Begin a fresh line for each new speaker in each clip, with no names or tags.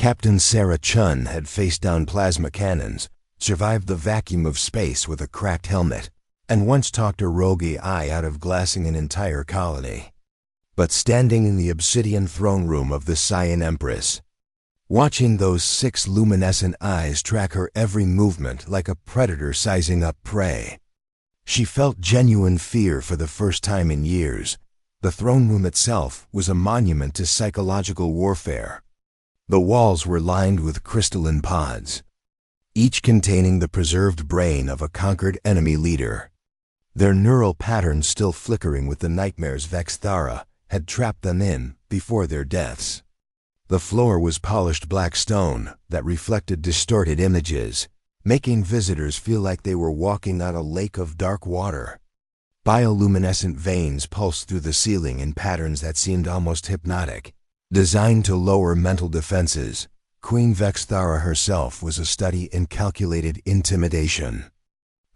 Captain Sarah Chun had face-down plasma cannons, survived the vacuum of space with a cracked helmet, and once talked a rogue AI out of glassing an entire colony. But standing in the obsidian throne room of the Cyan Empress, watching those 6 luminescent eyes track her every movement like a predator sizing up prey, she felt genuine fear for the first time in years. The throne room itself was a monument to psychological warfare. The walls were lined with crystalline pods, each containing the preserved brain of a conquered enemy leader. Their neural patterns still flickering with the nightmares Vexthara had trapped them in before their deaths. The floor was polished black stone that reflected distorted images, making visitors feel like they were walking on a lake of dark water. Bioluminescent veins pulsed through the ceiling in patterns that seemed almost hypnotic. Designed to lower mental defenses, Queen Vexthara herself was a study in calculated intimidation.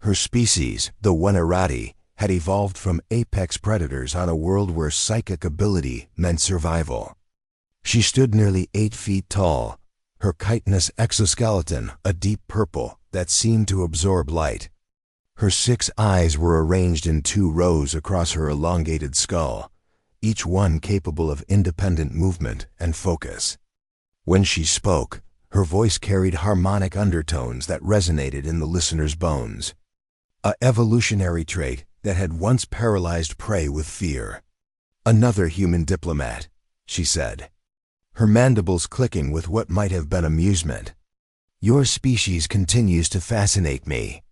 Her species, the Wenerati, had evolved from apex predators on a world where psychic ability meant survival. She stood nearly 8 feet tall, her chitinous exoskeleton a deep purple that seemed to absorb light. Her 6 eyes were arranged in 2 rows across her elongated skull, each one capable of independent movement and focus. When she spoke, her voice carried harmonic undertones that resonated in the listener's bones. An evolutionary trait that had once paralyzed prey with fear. "Another human diplomat," she said, her mandibles clicking with what might have been amusement. "Your species continues to fascinate me.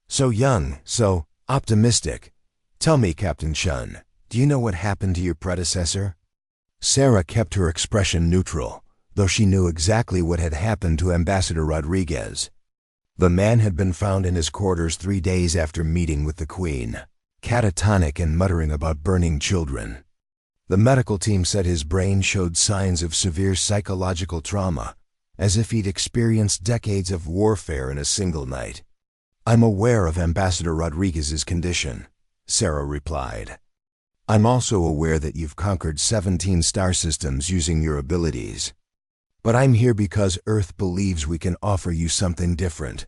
So young, so optimistic. Tell me, Captain Chun, do you know what happened to your predecessor?" Sarah kept her expression neutral, though she knew exactly what had happened to Ambassador Rodriguez. The man had been found in his quarters 3 days after meeting with the Queen, catatonic and muttering about burning children. The medical team said his brain showed signs of severe psychological trauma, as if he'd experienced decades of warfare in a single night. "I'm aware of Ambassador Rodriguez's condition," Sarah replied. "I'm also aware that you've conquered 17 star systems using your abilities. But I'm here because Earth believes we can offer you something different."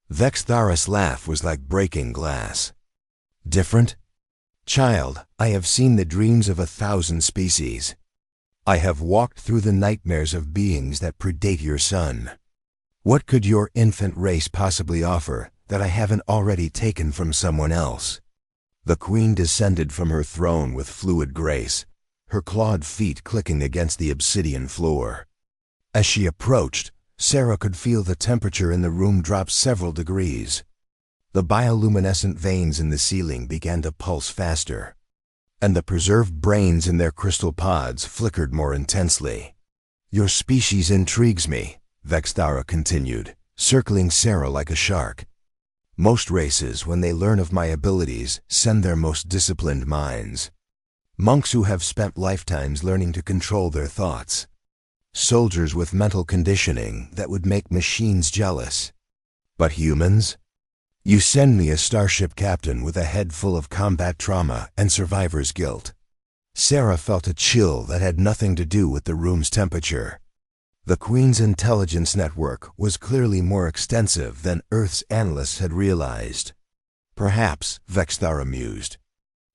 Vexthara's laugh was like breaking glass. "Different? Child, I have seen the dreams of 1,000 species. I have walked through the nightmares of beings that predate your sun. What could your infant race possibly offer that I haven't already taken from someone else?" The Queen descended from her throne with fluid grace, her clawed feet clicking against the obsidian floor. As she approached, Sarah could feel the temperature in the room drop several degrees. The bioluminescent veins in the ceiling began to pulse faster, and the preserved brains in their crystal pods flickered more intensely. "Your species intrigues me," Vexthara continued, circling Sarah like a shark. "Most races, when they learn of my abilities, send their most disciplined minds. Monks who have spent lifetimes learning to control their thoughts. Soldiers with mental conditioning that would make machines jealous. But humans? You send me a starship captain with a head full of combat trauma and survivor's guilt." Sarah felt a chill that had nothing to do with the room's temperature. The Queen's intelligence network was clearly more extensive than Earth's analysts had realized. "Perhaps," Vexthara mused,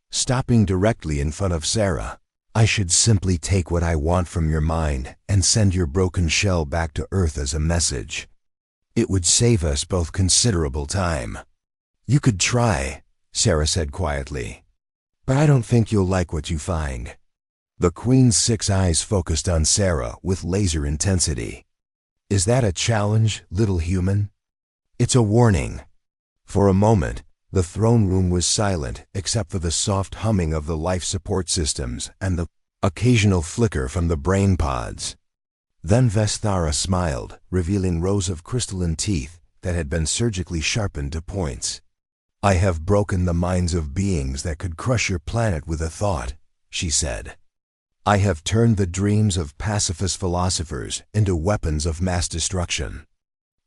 stopping directly in front of Sarah, "I should simply take what I want from your mind and send your broken shell back to Earth as a message. It would save us both considerable time." "You could try," Sarah said quietly, "but I don't think you'll like what you find." The Queen's 6 eyes focused on Sarah with laser intensity. "Is that a challenge, little human?" "It's a warning." For a moment, the throne room was silent except for the soft humming of the life support systems and the occasional flicker from the brain pods. Then Vexthara smiled, revealing rows of crystalline teeth that had been surgically sharpened to points. "I have broken the minds of beings that could crush your planet with a thought," she said. "I have turned the dreams of pacifist philosophers into weapons of mass destruction.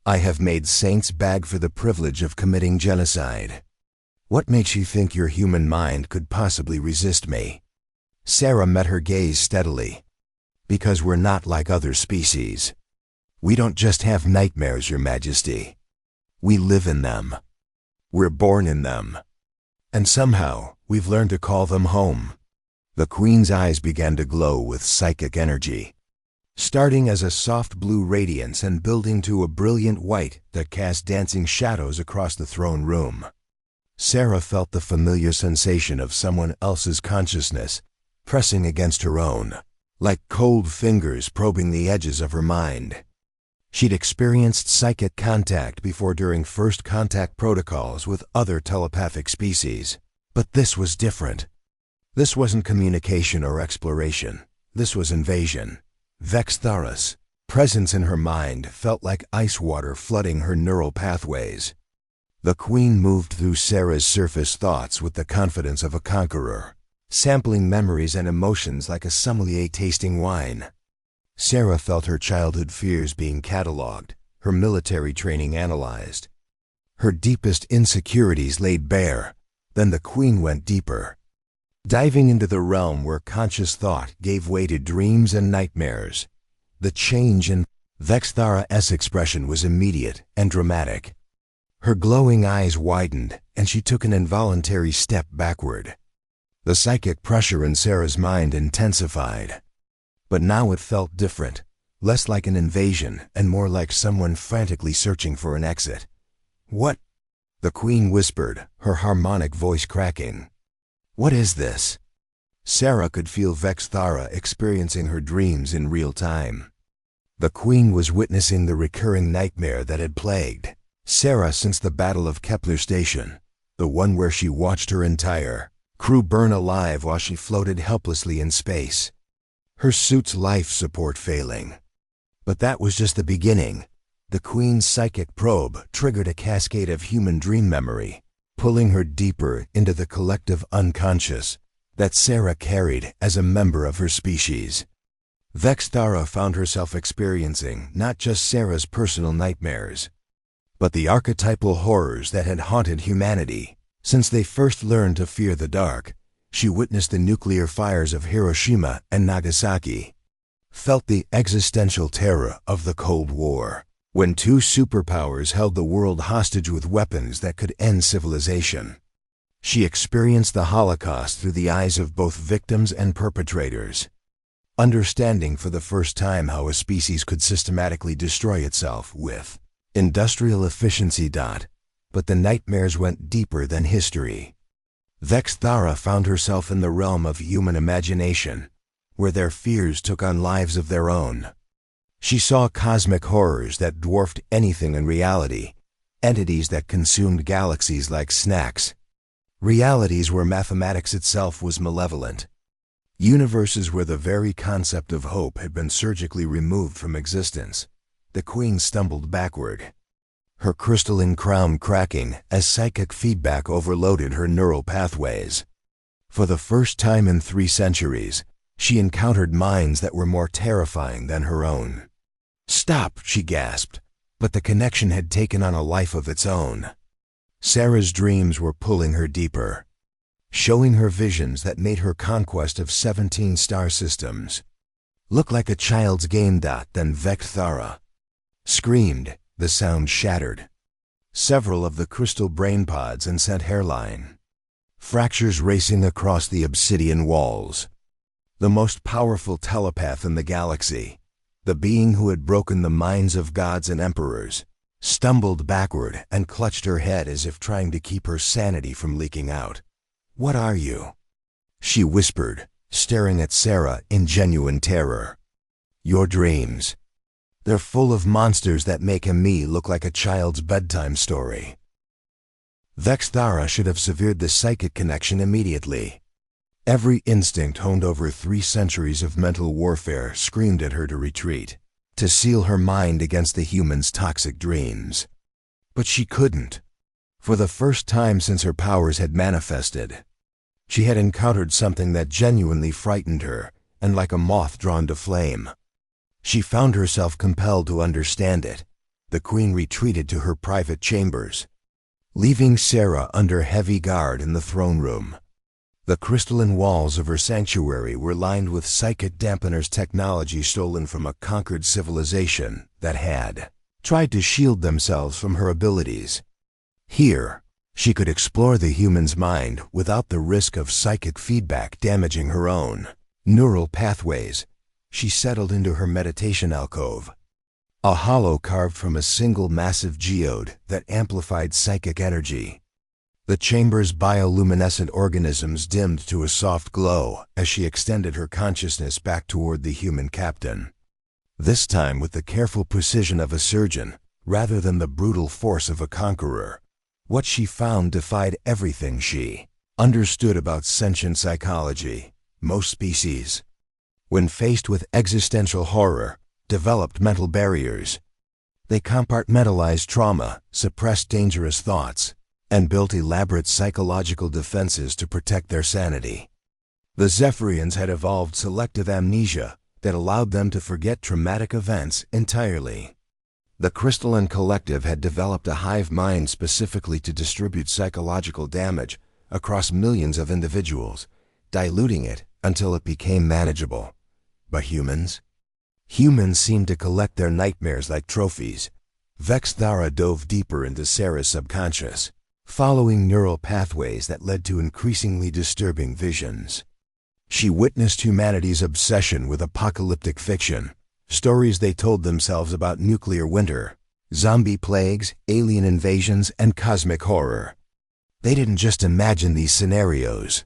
I have made saints beg for the privilege of committing genocide. What makes you think your human mind could possibly resist me?" Sarah met her gaze steadily. "Because we're not like other species. "We don't just have nightmares, Your Majesty. We live in them. We're born in them. And somehow, we've learned to call them home." The Queen's eyes began to glow with psychic energy, starting as a soft blue radiance and building to a brilliant white that cast dancing shadows across the throne room. Sarah felt the familiar sensation of someone else's consciousness pressing against her own, like cold fingers probing the edges of her mind. She'd experienced psychic contact before during first contact protocols with other telepathic species, but this was different. This wasn't communication or exploration. This was invasion. Vexthara's presence in her mind felt like ice water flooding her neural pathways. The Queen moved through Sarah's surface thoughts with the confidence of a conqueror, sampling memories and emotions like a sommelier tasting wine. Sarah felt her childhood fears being catalogued, her military training analyzed, her deepest insecurities laid bare. Then the Queen went deeper, diving into the realm where conscious thought gave way to dreams and nightmares. The change in Vexthara's expression was immediate and dramatic. Her glowing eyes widened, and she took an involuntary step backward. The psychic pressure in Sarah's mind intensified. But now it felt different, less like an invasion and more like someone frantically searching for an exit. "What?" the Queen whispered, her harmonic voice cracking. "What is this?" Sarah could feel Vexthara experiencing her dreams in real time. The Queen was witnessing the recurring nightmare that had plagued Sarah since the Battle of Kepler Station, the one where she watched her entire crew burn alive while she floated helplessly in space, her suit's life support failing. But that was just the beginning. The Queen's psychic probe triggered a cascade of human dream memory, pulling her deeper into the collective unconscious that Sarah carried as a member of her species. Vexthara found herself experiencing not just Sarah's personal nightmares, but the archetypal horrors that had haunted humanity since they first learned to fear the dark. She witnessed the nuclear fires of Hiroshima and Nagasaki, felt the existential terror of the Cold War, when two superpowers held the world hostage with weapons that could end civilization. She experienced the Holocaust through the eyes of both victims and perpetrators, understanding for the first time how a species could systematically destroy itself with industrial efficiency. But the nightmares went deeper than history. Vexthara found herself in the realm of human imagination, where their fears took on lives of their own. She saw cosmic horrors that dwarfed anything in reality, entities that consumed galaxies like snacks, realities where mathematics itself was malevolent, universes where the very concept of hope had been surgically removed from existence. The Queen stumbled backward, her crystalline crown cracking as psychic feedback overloaded her neural pathways. For the first time in 3 centuries, she encountered minds that were more terrifying than her own. "Stop," she gasped, but the connection had taken on a life of its own. Sarah's dreams were pulling her deeper, showing her visions that made her conquest of 17 star systems look like a child's game. Then Vexthara screamed. The sound shattered several of the crystal brain pods and sent hairline fractures racing across the obsidian walls. The most powerful telepath in the galaxy, the being who had broken the minds of gods and emperors, stumbled backward and clutched her head as if trying to keep her sanity from leaking out. "What are you?" she whispered, staring at Sarah in genuine terror. "Your dreams. They're full of monsters that make me look like a child's bedtime story." Vexthara should have severed the psychic connection immediately. Every instinct honed over 3 centuries of mental warfare screamed at her to retreat, to seal her mind against the human's toxic dreams. But she couldn't. For the first time since her powers had manifested, she had encountered something that genuinely frightened her, and like a moth drawn to flame, she found herself compelled to understand it. The Queen retreated to her private chambers, leaving Sarah under heavy guard in the throne room. The crystalline walls of her sanctuary were lined with psychic dampeners, technology stolen from a conquered civilization that had tried to shield themselves from her abilities. Here, she could explore the human's mind without the risk of psychic feedback damaging her own neural pathways. She settled into her meditation alcove, a hollow carved from a single massive geode that amplified psychic energy. The chamber's bioluminescent organisms dimmed to a soft glow as she extended her consciousness back toward the human captain. This time with the careful precision of a surgeon, rather than the brutal force of a conqueror. What she found defied everything she understood about sentient psychology. Most species, when faced with existential horror, developed mental barriers. They compartmentalized trauma, suppressed dangerous thoughts, and built elaborate psychological defenses to protect their sanity. The Zephyrians had evolved selective amnesia that allowed them to forget traumatic events entirely. The Crystalline Collective had developed a hive mind specifically to distribute psychological damage across millions of individuals, diluting it until it became manageable. But humans? Humans seemed to collect their nightmares like trophies. Vexthara dove deeper into Sarah's subconscious, following neural pathways that led to increasingly disturbing visions. She witnessed humanity's obsession with apocalyptic fiction, stories they told themselves about nuclear winter, zombie plagues, alien invasions, and cosmic horror. They didn't just imagine these scenarios.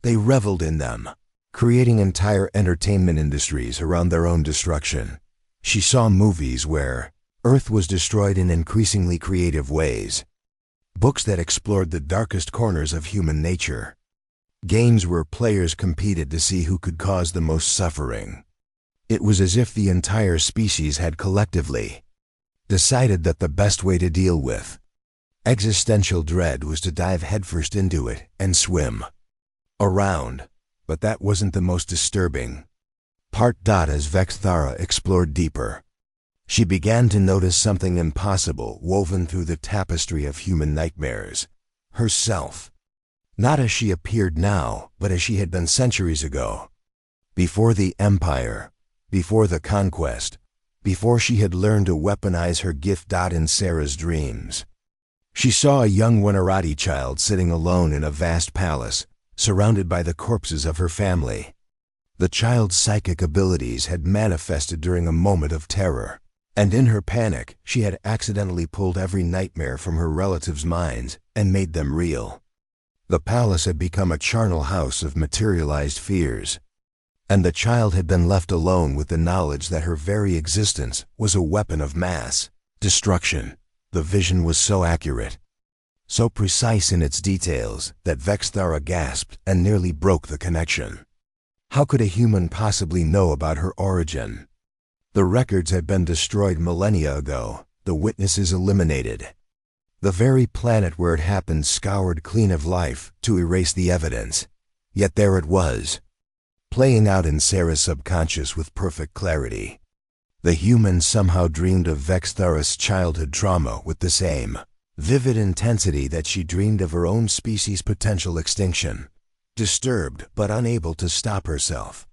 They reveled in them, creating entire entertainment industries around their own destruction. She saw movies where Earth was destroyed in increasingly creative ways, books that explored the darkest corners of human nature, games where players competed to see who could cause the most suffering. It was as if the entire species had collectively decided that the best way to deal with existential dread was to dive headfirst into it and swim around. But that wasn't the most disturbing part. As Vexthara explored deeper, she began to notice something impossible woven through the tapestry of human nightmares. Herself. Not as she appeared now, but as she had been centuries ago. Before the Empire, before the conquest, before she had learned to weaponize her gift. In Sarah's dreams, she saw a young Winarati child sitting alone in a vast palace, surrounded by the corpses of her family. The child's psychic abilities had manifested during a moment of terror, and in her panic, she had accidentally pulled every nightmare from her relatives' minds and made them real. The palace had become a charnel house of materialized fears, and the child had been left alone with the knowledge that her very existence was a weapon of mass destruction. The vision was so accurate, so precise in its details, that Vexthara gasped and nearly broke the connection. How could a human possibly know about her origin? The records had been destroyed millennia ago, the witnesses eliminated. The very planet where it happened scoured clean of life to erase the evidence. Yet there it was, playing out in Sarah's subconscious with perfect clarity. The human somehow dreamed of Vexthara's childhood trauma with the same vivid intensity that she dreamed of her own species' potential extinction, disturbed but unable to stop herself.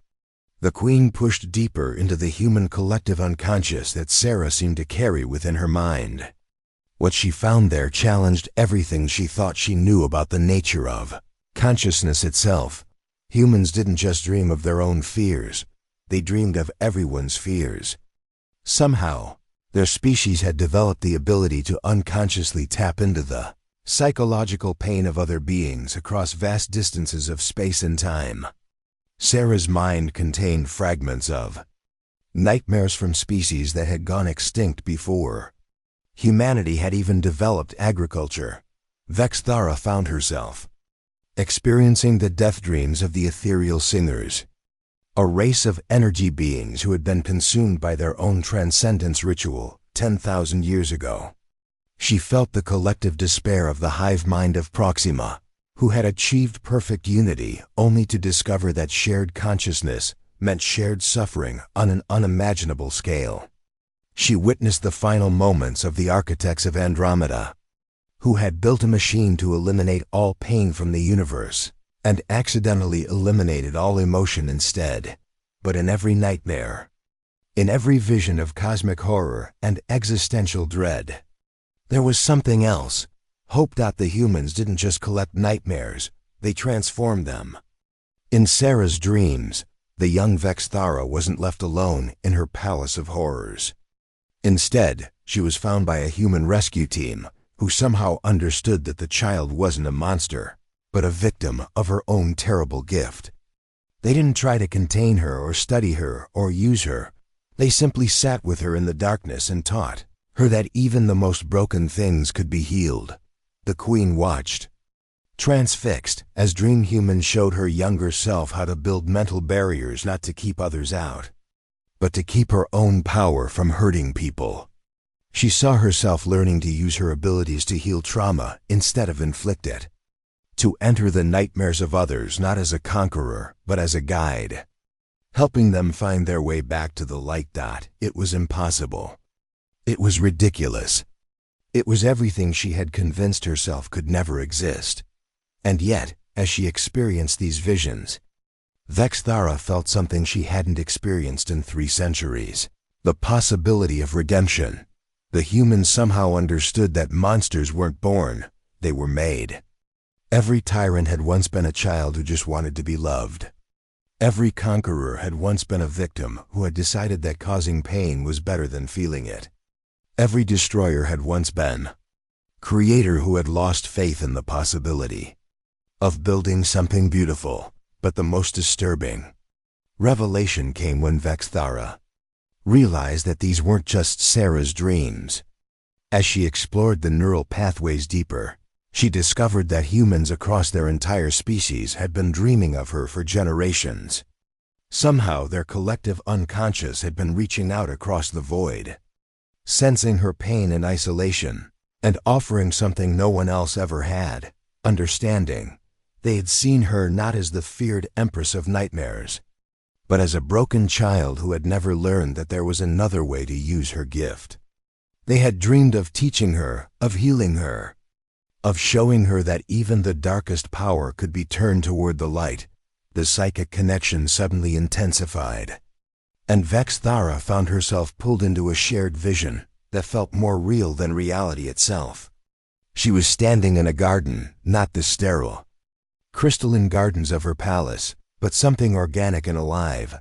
The Queen pushed deeper into the human collective unconscious that Sarah seemed to carry within her mind. What she found there challenged everything she thought she knew about the nature of consciousness itself. Humans didn't just dream of their own fears, they dreamed of everyone's fears. Somehow, their species had developed the ability to unconsciously tap into the psychological pain of other beings across vast distances of space and time. Sarah's mind contained fragments of nightmares from species that had gone extinct before humanity had even developed agriculture. Vexthara found herself experiencing the death dreams of the ethereal singers, a race of energy beings who had been consumed by their own transcendence ritual 10,000 years ago. She felt the collective despair of the hive mind of Proxima, who had achieved perfect unity only to discover that shared consciousness meant shared suffering on an unimaginable scale. She witnessed the final moments of the architects of Andromeda, who had built a machine to eliminate all pain from the universe, and accidentally eliminated all emotion instead. But in every nightmare, In every vision of cosmic horror and existential dread, there was something else. Hope. The humans didn't just collect nightmares, they transformed them. In Sarah's dreams, the young Vexthara wasn't left alone in her palace of horrors. Instead, she was found by a human rescue team who somehow understood that the child wasn't a monster, but a victim of her own terrible gift. They didn't try to contain her or study her or use her. They simply sat with her in the darkness and taught her that even the most broken things could be healed. The Queen watched, transfixed, as Dream Human showed her younger self how to build mental barriers, not to keep others out, but to keep her own power from hurting people. She saw herself learning to use her abilities to heal trauma instead of inflict it, to enter the nightmares of others not as a conqueror, but as a guide, helping them find their way back to the light. It was impossible. It was ridiculous. It was everything she had convinced herself could never exist. And yet, as she experienced these visions, Vexthara felt something she hadn't experienced in 3 centuries. The possibility of redemption. The humans somehow understood that monsters weren't born, they were made. Every tyrant had once been a child who just wanted to be loved. Every conqueror had once been a victim who had decided that causing pain was better than feeling it. Every destroyer had once been creator who had lost faith in the possibility of building something beautiful. But the most disturbing revelation came when Vexthara realized that these weren't just Sarah's dreams. As she explored the neural pathways deeper, she discovered that humans across their entire species had been dreaming of her for generations. Somehow their collective unconscious had been reaching out across the void, sensing her pain and isolation, and offering something no one else ever had: understanding. They had seen her not as the feared empress of nightmares, but as a broken child who had never learned that there was another way to use her gift. They had dreamed of teaching her, of healing her, of showing her that even the darkest power could be turned toward the light. The psychic connection suddenly intensified, and Vexthara found herself pulled into a shared vision that felt more real than reality itself. She was standing in a garden, not the sterile, crystalline gardens of her palace, but something organic and alive,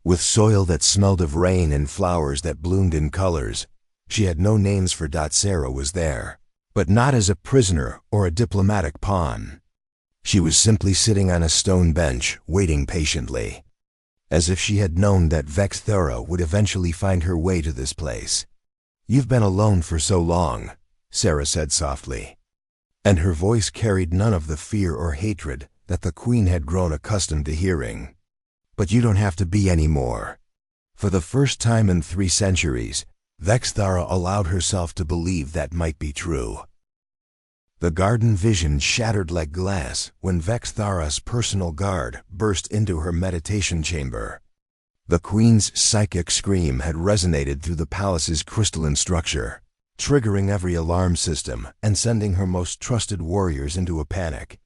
with soil that smelled of rain and flowers that bloomed in colors. She had no names for. Sarah was there, but not as a prisoner or a diplomatic pawn. She was simply sitting on a stone bench, waiting patiently, as if she had known that Vexthara would eventually find her way to this place. "You've been alone for so long," Sarah said softly, and her voice carried none of the fear or hatred that the Queen had grown accustomed to hearing. "But you don't have to be anymore." For the first time in 3 centuries, Vexthara allowed herself to believe that might be true. The garden vision shattered like glass when Vexthara's personal guard burst into her meditation chamber. The Queen's psychic scream had resonated through the palace's crystalline structure, triggering every alarm system and sending her most trusted warriors into a panic.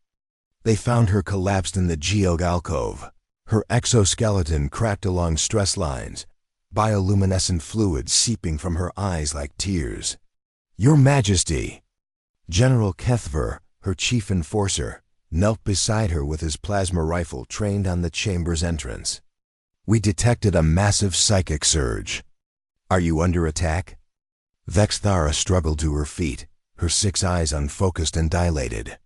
They found her collapsed in the geode alcove, her exoskeleton cracked along stress lines, bioluminescent fluid seeping from her eyes like tears. "Your Majesty!" General Kethver, her chief enforcer, knelt beside her with his plasma rifle trained on the chamber's entrance. "We detected a massive psychic surge. Are you under attack?" Vexthara struggled to her feet, her 6 eyes unfocused and dilated.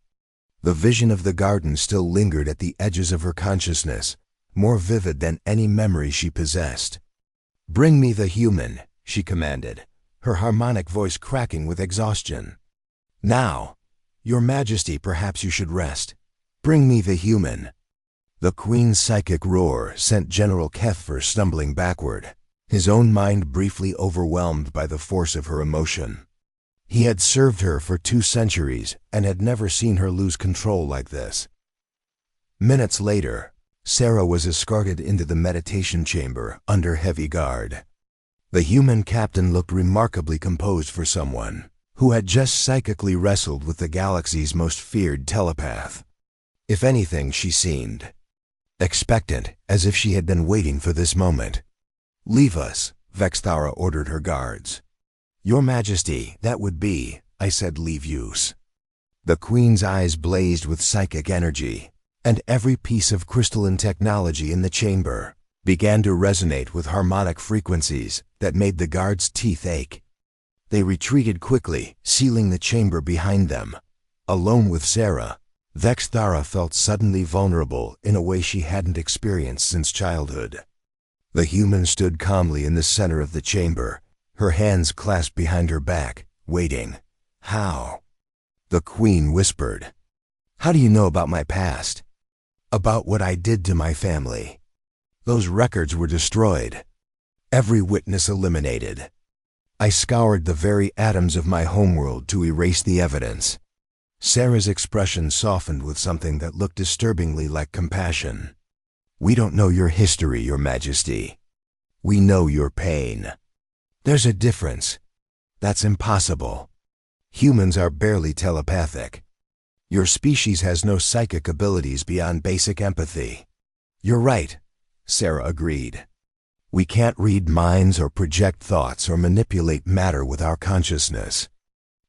The vision of the garden still lingered at the edges of her consciousness, more vivid than any memory she possessed. "Bring me the human," she commanded, her harmonic voice cracking with exhaustion. "Now! Your Majesty, perhaps you should rest. Bring me the human." The Queen's psychic roar sent General Kethver stumbling backward, his own mind briefly overwhelmed by the force of her emotion. He had served her for 2 centuries and had never seen her lose control like this. Minutes later, Sarah was escorted into the meditation chamber under heavy guard. The human captain looked remarkably composed for someone who had just psychically wrestled with the galaxy's most feared telepath. If anything, she seemed expectant, as if she had been waiting for this moment. "Leave us," Vexthara ordered her guards. "Your Majesty, that would be," I said, "leave use." The Queen's eyes blazed with psychic energy, and every piece of crystalline technology in the chamber began to resonate with harmonic frequencies that made the guards' teeth ache. They retreated quickly, sealing the chamber behind them. Alone with Sarah, Vexthara felt suddenly vulnerable in a way she hadn't experienced since childhood. The human stood calmly in the center of the chamber, her hands clasped behind her back, waiting. "How?" The Queen whispered. "How do you know about my past? About what I did to my family? Those records were destroyed. Every witness eliminated. I scoured the very atoms of my homeworld to erase the evidence." Sarah's expression softened with something that looked disturbingly like compassion. "We don't know your history, Your Majesty. We know your pain. There's a difference. That's impossible. Humans are barely telepathic. Your species has no psychic abilities beyond basic empathy." "You're right," Sarah agreed. "We can't read minds or project thoughts or manipulate matter with our consciousness.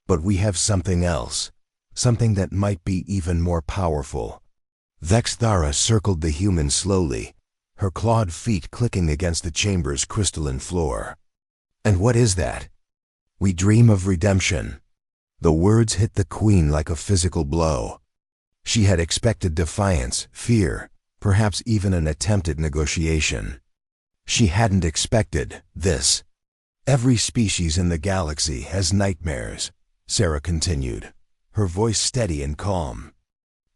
But we have something else, something that might be even more powerful." Vexthara circled the human slowly, her clawed feet clicking against the chamber's crystalline floor. "And what is that?" "We dream of redemption." The words hit the Queen like a physical blow. She had expected defiance, fear, perhaps even an attempt at negotiation. She hadn't expected this. "Every species in the galaxy has nightmares," Sarah continued, her voice steady and calm.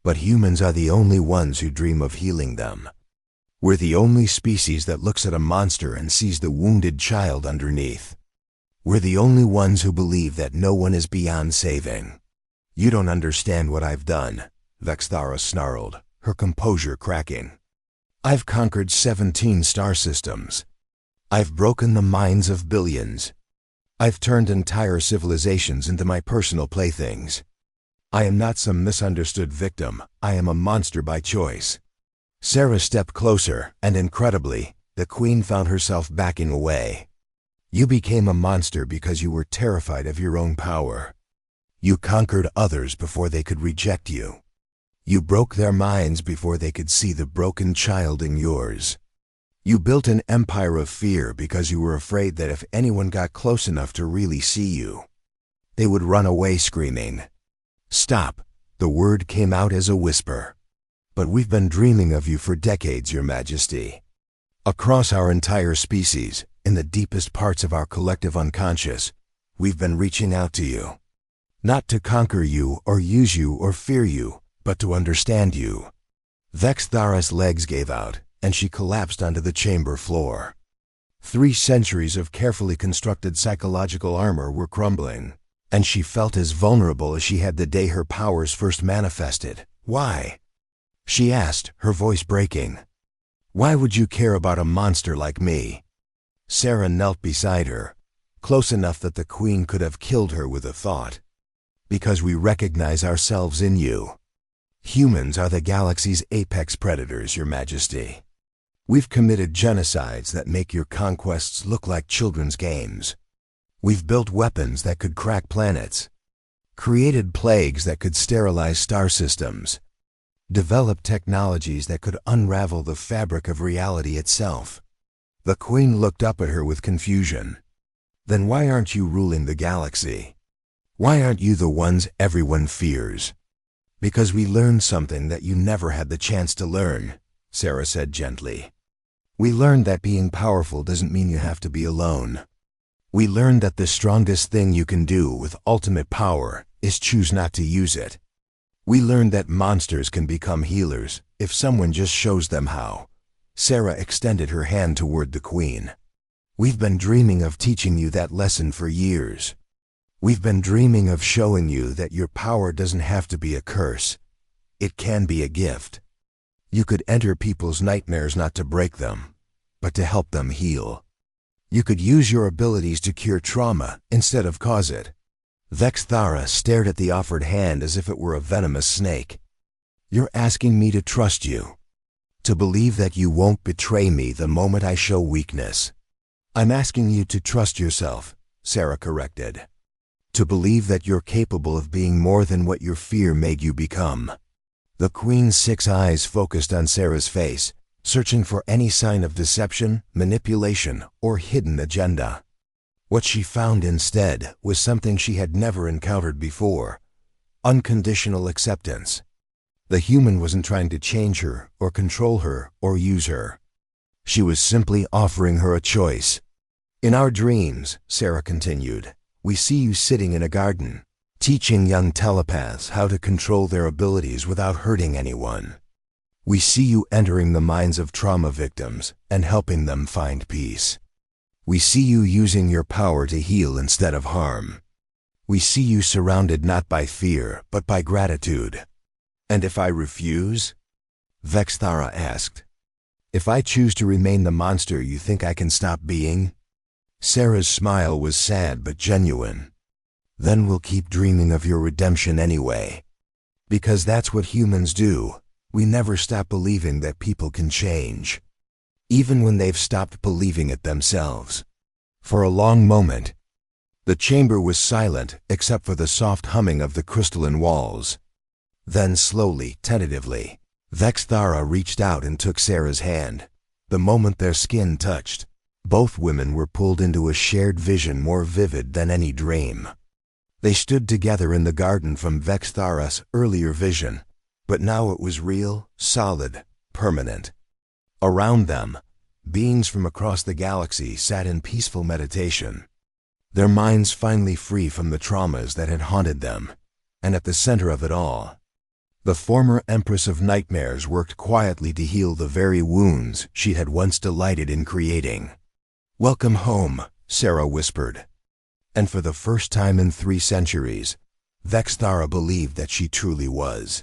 "But humans are the only ones who dream of healing them. We're the only species that looks at a monster and sees the wounded child underneath. We're the only ones who believe that no one is beyond saving." "You don't understand what I've done," Vexthara snarled, her composure cracking. "I've conquered 17 star systems. I've broken the minds of billions. I've turned entire civilizations into my personal playthings. I am not some misunderstood victim. I am a monster by choice." Sarah stepped closer, and incredibly, the Queen found herself backing away. "You became a monster because you were terrified of your own power. You conquered others before they could reject you. You broke their minds before they could see the broken child in yours. You built an empire of fear because you were afraid that if anyone got close enough to really see you, they would run away screaming." "Stop," the word came out as a whisper. "But we've been dreaming of you for decades, Your Majesty. Across our entire species, in the deepest parts of our collective unconscious, we've been reaching out to you. Not to conquer you or use you or fear you, but to understand you." Vexthara's legs gave out, and she collapsed onto the chamber floor. 3 centuries of carefully constructed psychological armor were crumbling, and she felt as vulnerable as she had the day her powers first manifested. "Why?" she asked, her voice breaking. "Why would you care about a monster like me?" Sarah knelt beside her, close enough that the Queen could have killed her with a thought. "Because we recognize ourselves in you. Humans are the galaxy's apex predators, Your Majesty. We've committed genocides that make your conquests look like children's games. We've built weapons that could crack planets, created plagues that could sterilize star systems, developed technologies that could unravel the fabric of reality itself." The Queen looked up at her with confusion. "Then why aren't you ruling the galaxy? Why aren't you the ones everyone fears?" "Because we learned something that you never had the chance to learn," Sarah said gently. "We learned that being powerful doesn't mean you have to be alone. We learned that the strongest thing you can do with ultimate power is choose not to use it. We learned that monsters can become healers if someone just shows them how." Sarah extended her hand toward the Queen. "We've been dreaming of teaching you that lesson for years. We've been dreaming of showing you that your power doesn't have to be a curse. It can be a gift. You could enter people's nightmares not to break them, but to help them heal. You could use your abilities to cure trauma instead of cause it." Vexthara stared at the offered hand as if it were a venomous snake. "You're asking me to trust you, to believe that you won't betray me the moment I show weakness. I'm asking you to trust yourself, Sarah corrected. To believe that you're capable of being more than what your fear made you become. The Queen's 6 eyes focused on Sarah's face, searching for any sign of deception, manipulation, or hidden agenda. What she found instead was something she had never encountered before: unconditional acceptance. The human wasn't trying to change her, or control her, or use her. She was simply offering her a choice. In our dreams, Sarah continued, we see you sitting in a garden, teaching young telepaths how to control their abilities without hurting anyone. We see you entering the minds of trauma victims and helping them find peace. We see you using your power to heal instead of harm. We see you surrounded not by fear, but by gratitude. And if I refuse? Vexthara asked. If I choose to remain the monster you think I can stop being? Sarah's smile was sad but genuine. Then we'll keep dreaming of your redemption anyway. Because that's what humans do. We never stop believing that people can change, even when they've stopped believing it themselves. For a long moment, the chamber was silent except for the soft humming of the crystalline walls. Then slowly, tentatively, Vexthara reached out and took Sarah's hand. The moment their skin touched, both women were pulled into a shared vision more vivid than any dream. They stood together in the garden from Vexthara's earlier vision, but now it was real, solid, permanent. Around them, beings from across the galaxy sat in peaceful meditation, their minds finally free from the traumas that had haunted them. And at the center of it all, the former Empress of Nightmares worked quietly to heal the very wounds she had once delighted in creating. "Welcome home," Sarah whispered. And for the first time in 3 centuries, Vexthara believed that she truly was.